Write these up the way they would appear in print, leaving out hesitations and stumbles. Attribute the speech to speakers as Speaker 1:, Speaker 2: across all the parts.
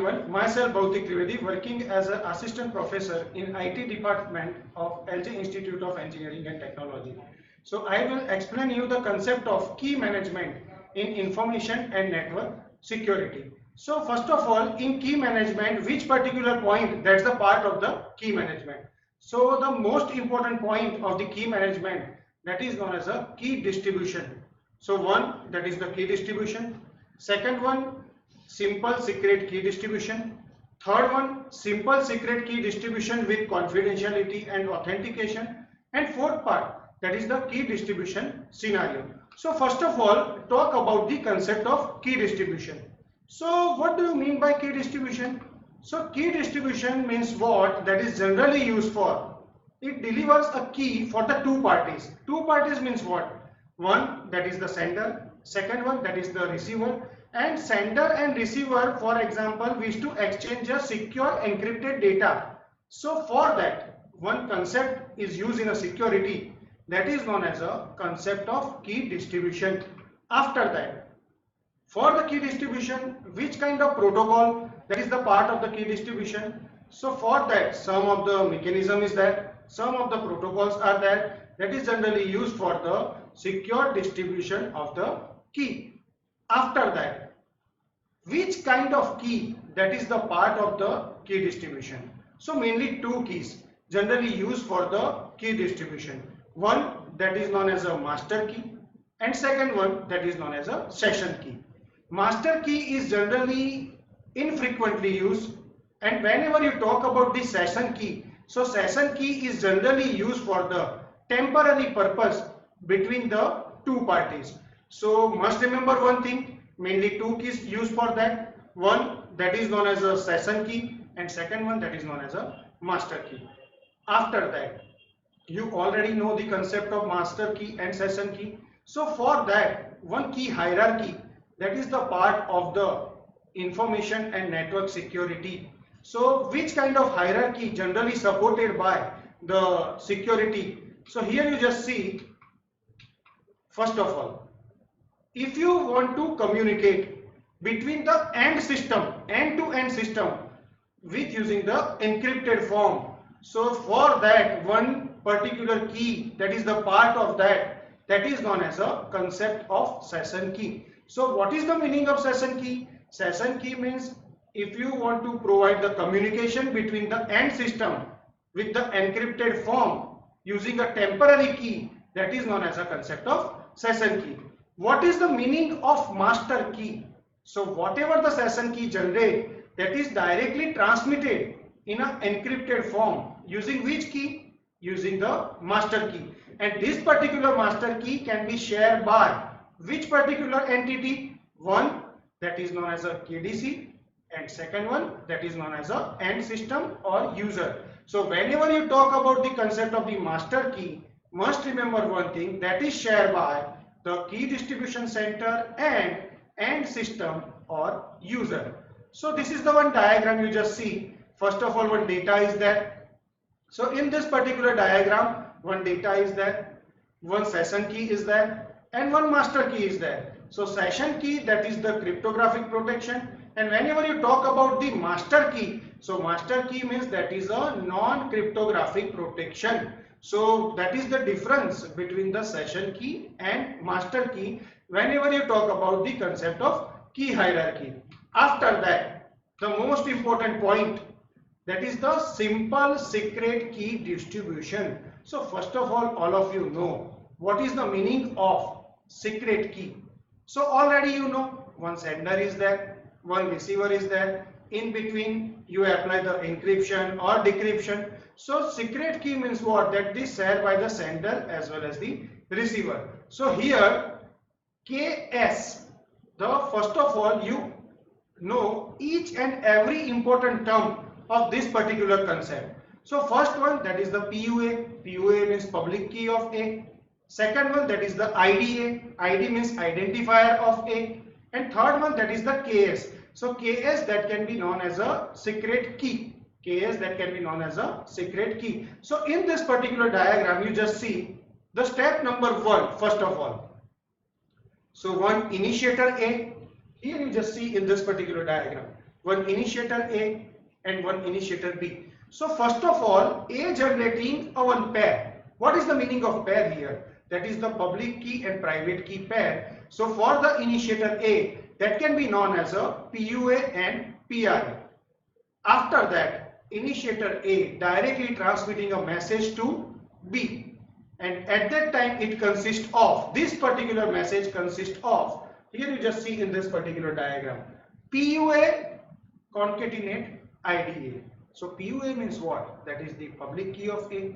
Speaker 1: everyone, myself Bautik Trivedi, working as an assistant professor in IT department of LJ Institute of Engineering and Technology. So I will explain you the concept of key management in information and network security. So first of all, in key management, which particular point, that's the part of the key management. So the most important point of the key management, that is known as a key distribution. So one, that is the key distribution. Second one, simple secret key distribution. Third one, simple secret key distribution with confidentiality and authentication. And fourth part, that is the key distribution scenario. So first of all, talk about the concept of key distribution. So what do you mean by key distribution? So key distribution means what? That is generally used for. It delivers a key for the two parties. Two parties means what? One, that is the sender. Second one, that is the receiver. And sender and receiver, for example, wish to exchange a secure encrypted data. So for that, one concept is used in a security, that is known as a concept of key distribution. After that, for the key distribution, which kind of protocol, that is the part of the key distribution. So for that, some of the mechanism is there, some of the protocols are there, that is generally used for the secure distribution of the key. After that, which kind of key, that is the part of the key distribution. So mainly two keys generally used for the key distribution. One, that is known as a master key, and second one, that is known as a session key. Master key is generally infrequently used, and whenever you talk about the session key, so session key is generally used for the temporary purpose between the two parties. So must remember one thing, mainly two keys used for that. One, that is known as a session key, and second one, that is known as a master key. After that, you already know the concept of master key and session key. So for that, one key hierarchy, that is the part of the information and network security. So which kind of hierarchy generally supported by the security? So here you just see, first of all, if you want to communicate between the end-to-end system with using the encrypted form, so for that, one particular key, that is the part of that, that is known as a concept of session key. So what is the meaning of session key? Session key means if you want to provide the communication between the end system with the encrypted form using a temporary key, that is known as a concept of session key. What is the meaning of master key? So whatever the session key generate, that is directly transmitted in an encrypted form using which key? Using the master key. And this particular master key can be shared by which particular entity? One, that is known as a KDC, and second one, that is known as a end system or user. So whenever you talk about the concept of the master key, must remember one thing, that is shared by the key distribution center and end system or user. So this is the one diagram you just see. First of all, one data is there. So in this particular diagram, one data is there, one session key is there, and one master key is there. So session key, that is the cryptographic protection, and whenever you talk about the master key, so master key means that is a non-cryptographic protection. So that is the difference between the session key and master key whenever you talk about the concept of key hierarchy. After that, the most important point, that is the simple secret key distribution. So first of all of you know what is the meaning of secret key. So already you know, one sender is there, one receiver is there, in between you apply the encryption or decryption. So secret key means what? That is shared by the sender as well as the receiver. So here KS, the first of all you know each and every important term of this particular concept. So first one, that is the PUA. PUA means public key of A. Second one, that is the IDA. ID means identifier of A. And third one, that is the KS. So KS, that can be known as a secret key. KS, that can be known as a secret key. So in this particular diagram, you just see the step number one, first of all. So one initiator A. Here you just see in this particular diagram, one initiator A and one initiator B. So first of all, A generating a one pair. What is the meaning of pair here? That is the public key and private key pair. So for the initiator A, that can be known as a PUA and PRA. After that, initiator A directly transmitting a message to B, and at that time it consists of, this particular message consists of, here you just see in this particular diagram, PUA concatenate IDA. So PUA means what? That is the public key of A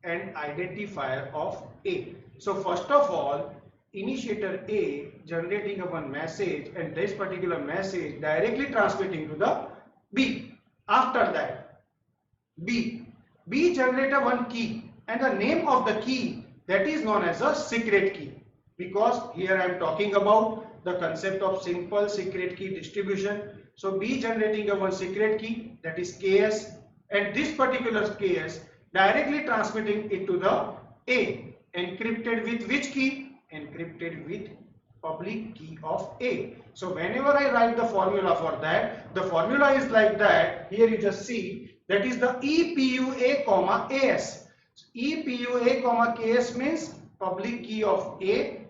Speaker 1: and identifier of A. So first of all, initiator A generating a one message and this particular message directly transmitting to the B. After that, B generate a one key and the name of the key, that is known as a secret key, because here I am talking about the concept of simple secret key distribution. So B generating a one secret key, that is KS, and this particular KS directly transmitting it to the A, encrypted with which key? Encrypted with public key of A. So whenever I write the formula for that, the formula is like that. Here you just see that is the EPUA comma AS. EPUA comma KS means public key of A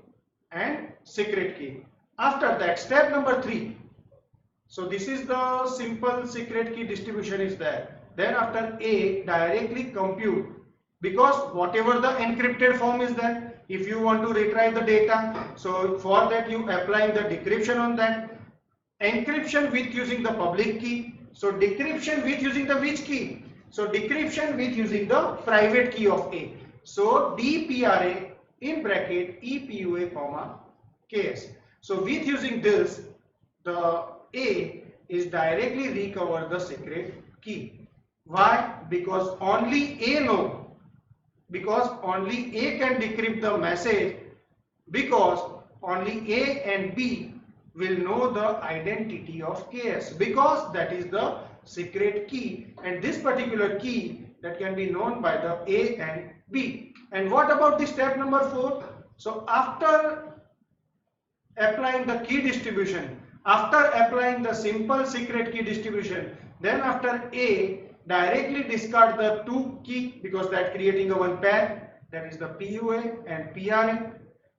Speaker 1: and secret key. After that, step number 3. So this is the simple secret key distribution is there. Then after A directly compute, because whatever the encrypted form is there, if you want to retrieve the data, so for that you apply the decryption on that. Encryption with using the public key. So decryption with using the which key? So decryption with using the private key of A. So DPRA in bracket EPUA comma KS. So with using this, the A is directly recover the secret key. Why? Because only A know. Because only A can decrypt the message, because only A and B will know the identity of KS, because that is the secret key, and this particular key that can be known by the A and B. And what about the step number 4? So after applying the key distribution, after applying the simple secret key distribution, then after A directly discard the 2 key, because that creating a one pair, that is the PUA and PRA,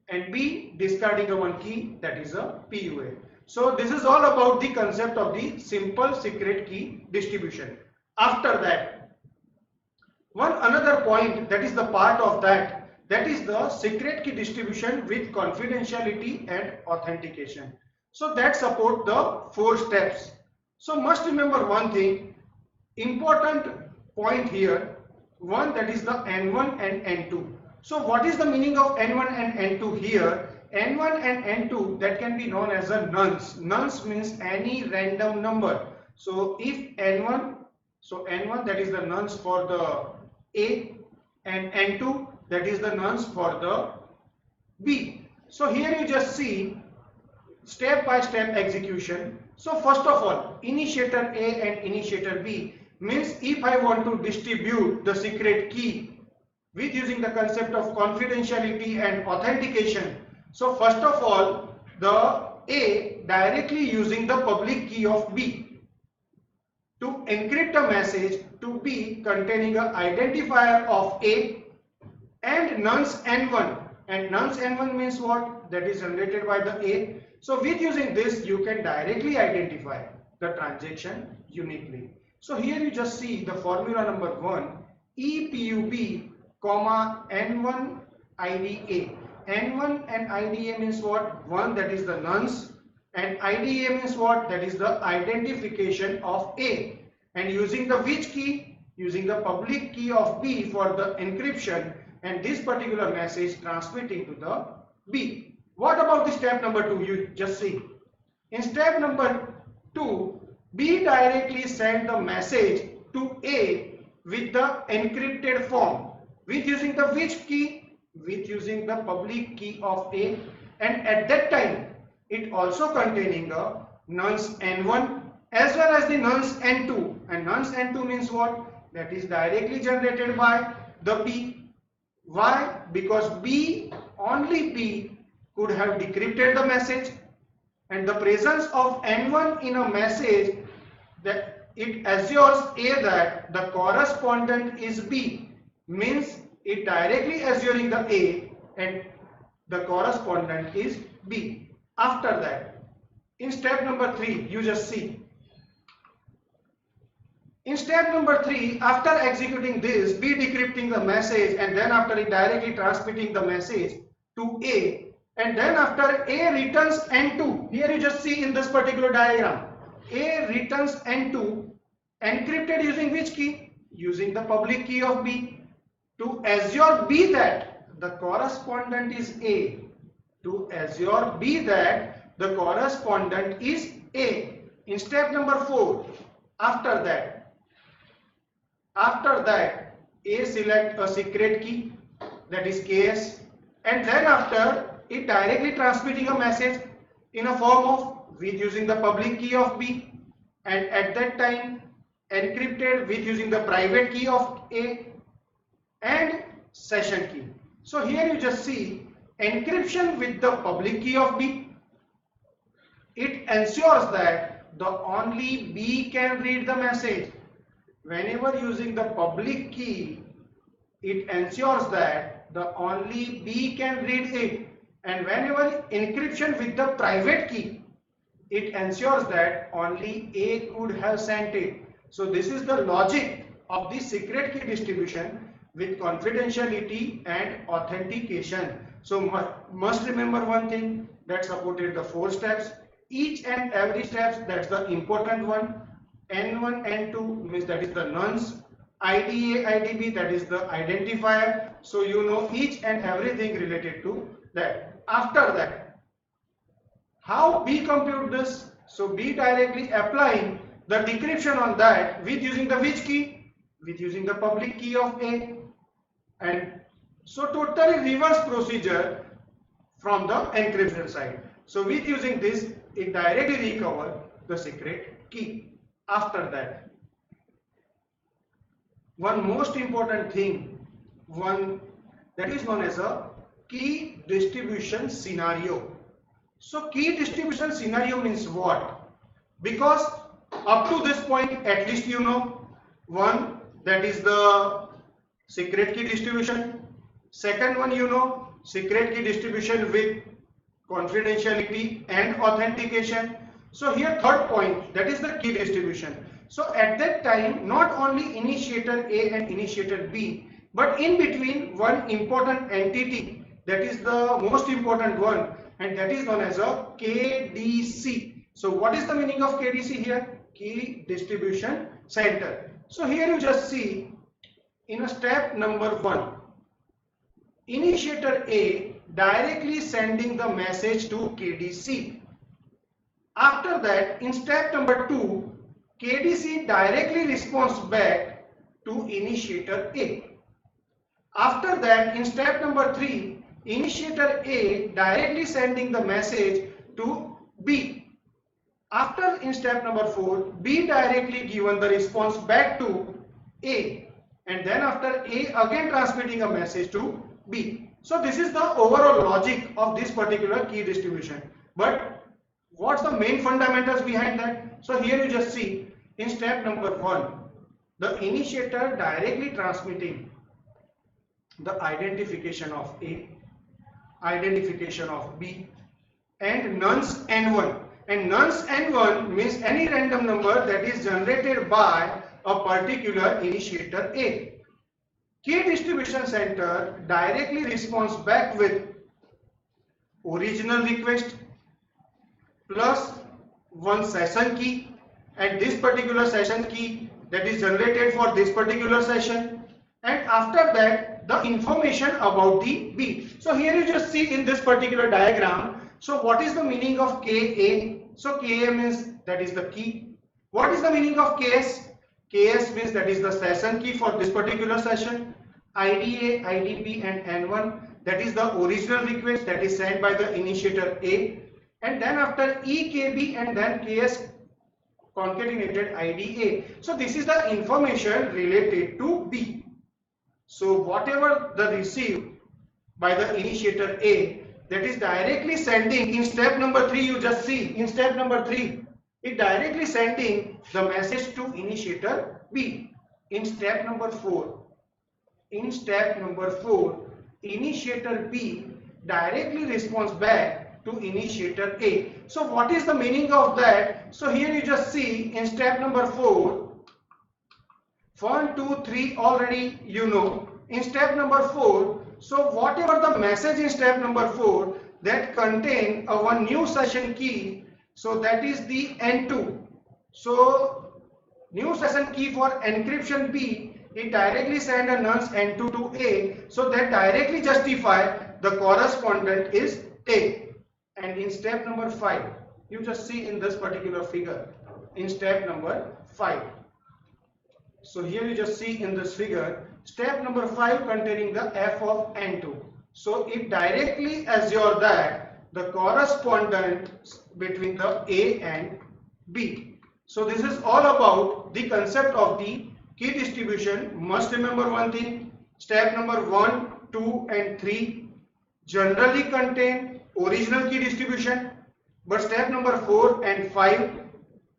Speaker 1: and B discarding a one key, that is a PUA. So this is all about the concept of the simple secret key distribution. After that, one another point that is the part of that is the secret key distribution with confidentiality and authentication. So that support the 4 steps. So must remember one thing, important point here, one, that is the N1 and N2. So what is the meaning of N1 and N2 here? N1 and N2, that can be known as a nonce. Nonce means any random number. So if N1, so N1 that is the nonce for the A, and N2 that is the nonce for the B. So here you just see step by step execution. So first of all, initiator A and initiator B means if I want to distribute the secret key with using the concept of confidentiality and authentication. So first of all, the A directly using the public key of B to encrypt a message to B containing an identifier of A and nonce N1. And nonce N1 means what? That is generated by the A. So with using this, you can directly identify the transaction uniquely. So here you just see the formula number 1, EPUB comma N1 IDA. N1 and IDA means what? 1, that is the nonce, and IDA means what? That is the identification of A. And using the which key? Using the public key of B for the encryption, and this particular message transmitting to the B. What about the step number 2? You just see. In step number 2, B directly send the message to A with the encrypted form. With using the which key? With using the public key of A, and at that time it also containing a nonce N1 as well as the nonce N2. And nonce N2 means what? That is directly generated by the B. Why? Because B, only B could have decrypted the message, and the presence of N1 in a message it assures A that the correspondent is B, means it directly assuring the A and the correspondent is B. After that, in step number 3, you just see. In step number 3, after executing this, B decrypting the message and then after it directly transmitting the message to A, and then after A returns N2, here you just see in this particular diagram, A returns N2 encrypted using which key? Using the public key of B, to assure B that the correspondent is A, to assure B that the correspondent is A. In step number 4, after that, A select a secret key, that is KS, and then after it directly transmitting a message in a form of with using the public key of B, and at that time encrypted with using the private key of A and session key. So here you just see encryption with the public key of B. It ensures that the only B can read the message. Whenever using the public key, it ensures that the only B can read it, and whenever encryption with the private key, it ensures that only A could have sent it. So this is the logic of the secret key distribution with confidentiality and authentication. So must remember one thing, that supported the 4 steps. Each and every step, that's the important one. N1, N2 means that is the nonce, IDA, IDB, that is the identifier. So you know each and everything related to that. After that, how B compute this? So B directly applying the decryption on that with using the which key? With using the public key of A. And so totally reverse procedure from the encryption side. So with using this, it directly recover the secret key. After that, one most important thing, one that is known as a key distribution scenario. So key distribution scenario means what? Because up to this point, at least you know, one, that is the secret key distribution. Second one, you know, secret key distribution with confidentiality and authentication. So here third point, that is the key distribution. So at that time, not only initiator A and initiator B, but in between one important entity, that is the most important one, and that is known as a KDC. So what is the meaning of KDC here? Key distribution center. So here you just see in a step number 1, initiator A directly sending the message to KDC. After that, in step number 2, KDC directly responds back to initiator A. After that, in step number 3, initiator A directly sending the message to B. After, in step number 4, B directly given the response back to A, and then after A again transmitting a message to B. So this is the overall logic of this particular key distribution. But what's the main fundamentals behind that? So here you just see in step number 1, the initiator directly transmitting the identification of A, identification of B, and nonce N1. And nonce N1 means any random number that is generated by a particular initiator A. Key distribution center directly responds back with original request plus one session key, and this particular session key that is generated for this particular session, and after that the information about the B. So here you just see in this particular diagram. So what is the meaning of KA? So KA means that is the key. What is the meaning of KS? KS means that is the session key for this particular session. IDA, IDB and N1, that is the original request that is sent by the initiator A, and then after EKB and then KS concatenated IDA. So this is the information related to B. So whatever the received by the initiator A, that is directly sending in step number 3, you just see in step number 3, it directly sending the message to initiator B. In step number 4, initiator B directly responds back to initiator A. So what is the meaning of that? So here you just see in step number 4, 1, 2, 3 already you know. In step number 4, so whatever the message in step number 4 that contain a one new session key, so that is the N2. So new session key for encryption B, it directly send a nonce N2 to A, so that directly justify the correspondent is A. And in step number 5, you just see in this particular figure, in step number 5. So here you just see in this figure, step number 5 containing the f of N2. So it directly assure that the correspondence between the A and B. So this is all about the concept of the key distribution. Must remember one thing, step number 1, 2 and 3 generally contain original key distribution, but step number 4 and 5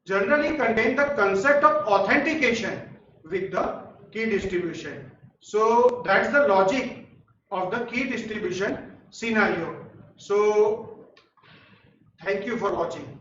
Speaker 1: generally contain the concept of authentication with the key distribution. So that's the logic of the key distribution scenario. So thank you for watching.